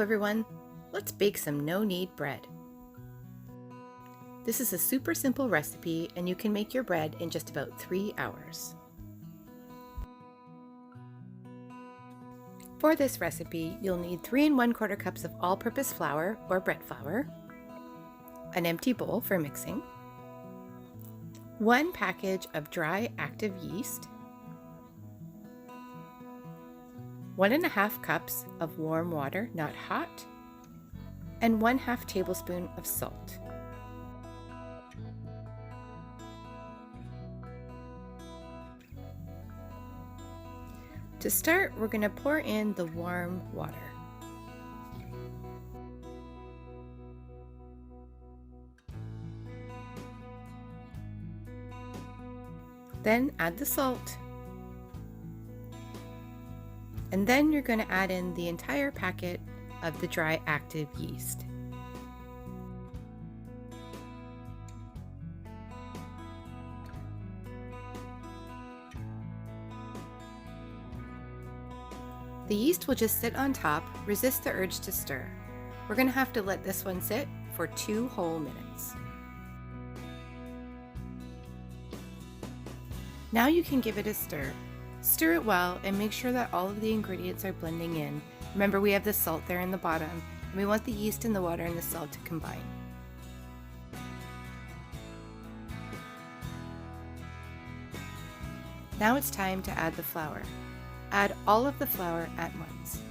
everyone, let's bake some no-knead bread. This is a super simple recipe and you can make your bread in just about 3 hours. For this recipe, you'll need 3 1/4 cups of all-purpose flour or bread flour, an empty bowl for mixing, 1 package of dry active yeast, 1½ cups of warm water, not hot, and 1/2 tablespoon of salt. To start, we're going to pour in the warm water. Then add the salt. And then you're going to add in the entire packet of the dry active yeast. The yeast will just sit on top, resist the urge to stir. We're going to have to let this one sit for 2 whole minutes. Now you can give it a stir. Stir it well and make sure that all of the ingredients are blending in. Remember, we have the salt there in the bottom, and we want the yeast and the water and the salt to combine. Now it's time to add the flour. Add all of the flour at once.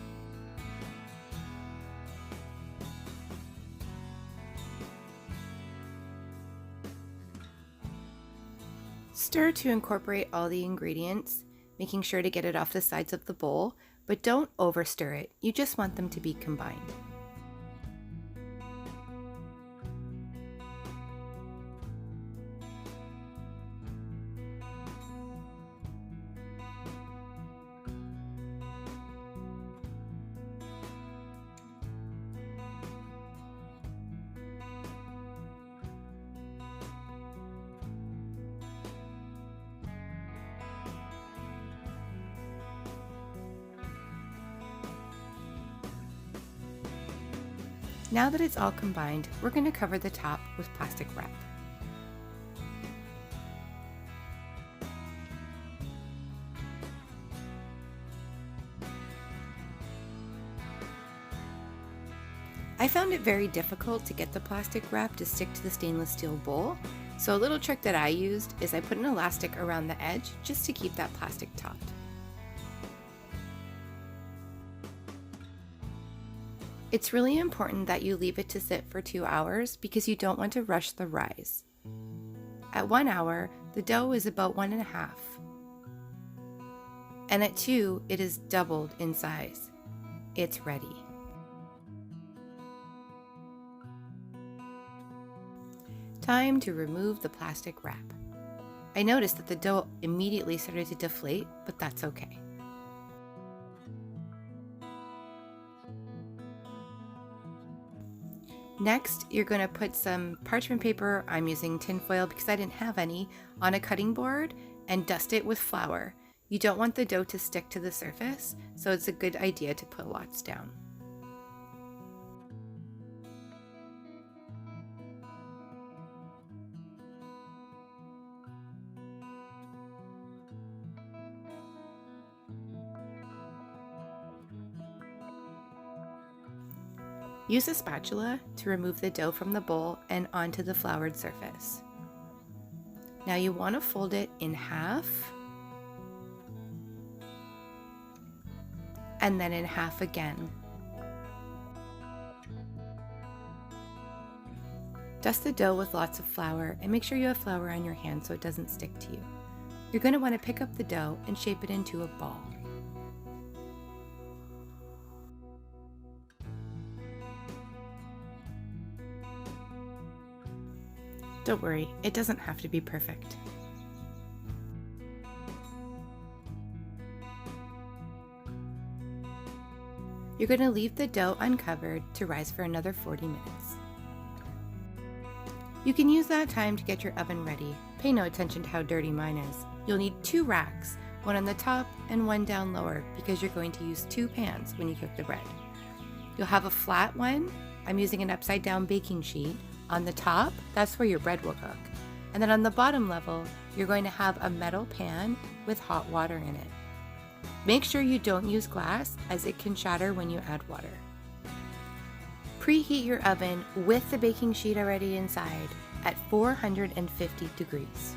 Stir to incorporate all the ingredients, making sure to get it off the sides of the bowl, but don't over stir it. You just want them to be combined. Now that it's all combined, we're going to cover the top with plastic wrap. I found it very difficult to get the plastic wrap to stick to the stainless steel bowl, so a little trick that I used is I put an elastic around the edge just to keep that plastic taut. It's really important that you leave it to sit for 2 hours because you don't want to rush the rise. At 1 hour, the dough is about 1½. And at 2, it is doubled in size. It's ready. Time to remove the plastic wrap. I noticed that the dough immediately started to deflate, but that's okay. Next, you're going to put some parchment paper, I'm using tin foil because I didn't have any, on a cutting board and dust it with flour. You don't want the dough to stick to the surface, so it's a good idea to put lots down. Use a spatula to remove the dough from the bowl and onto the floured surface. Now you want to fold it in half and then in half again. Dust the dough with lots of flour and make sure you have flour on your hand so it doesn't stick to you. You're going to want to pick up the dough and shape it into a ball. Don't worry, it doesn't have to be perfect. You're going to leave the dough uncovered to rise for another 40 minutes. You can use that time to get your oven ready. Pay no attention to how dirty mine is. You'll need 2 racks, one on the top and one down lower, because you're going to use 2 pans when you cook the bread. You'll have a flat one. I'm using an upside down baking sheet. On the top, that's where your bread will cook. And then on the bottom level, you're going to have a metal pan with hot water in it. Make sure you don't use glass as it can shatter when you add water. Preheat your oven with the baking sheet already inside at 450 degrees.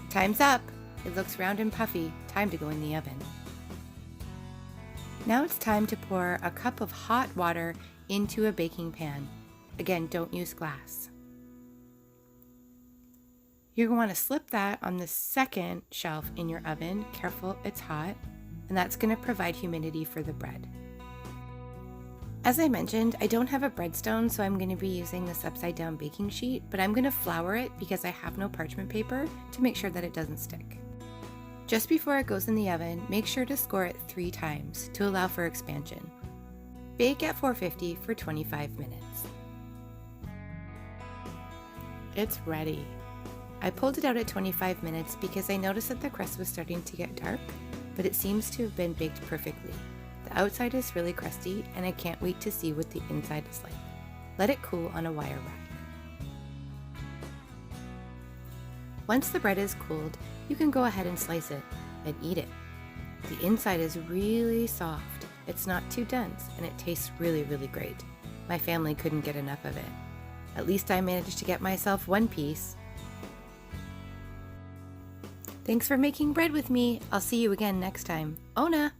Time's up. It looks round and puffy. Time to go in the oven. Now it's time to pour a cup of hot water into a baking pan. Again, don't use glass. You're going to want to slip that on the second shelf in your oven. Careful, it's hot, and that's going to provide humidity for the bread. As I mentioned, I don't have a breadstone, so I'm going to be using this upside down baking sheet, but I'm going to flour it because I have no parchment paper to make sure that it doesn't stick. Just before it goes in the oven, make sure to score it 3 times to allow for expansion. Bake at 450 for 25 minutes. It's ready. I pulled it out at 25 minutes because I noticed that the crust was starting to get dark, but it seems to have been baked perfectly. The outside is really crusty, and I can't wait to see what the inside is like. Let it cool on a wire rack. Once the bread is cooled, you can go ahead and slice it and eat it. The inside is really soft. It's not too dense, and it tastes really, really great. My family couldn't get enough of it. At least I managed to get myself 1 piece. Thanks for making bread with me. I'll see you again next time. Ona!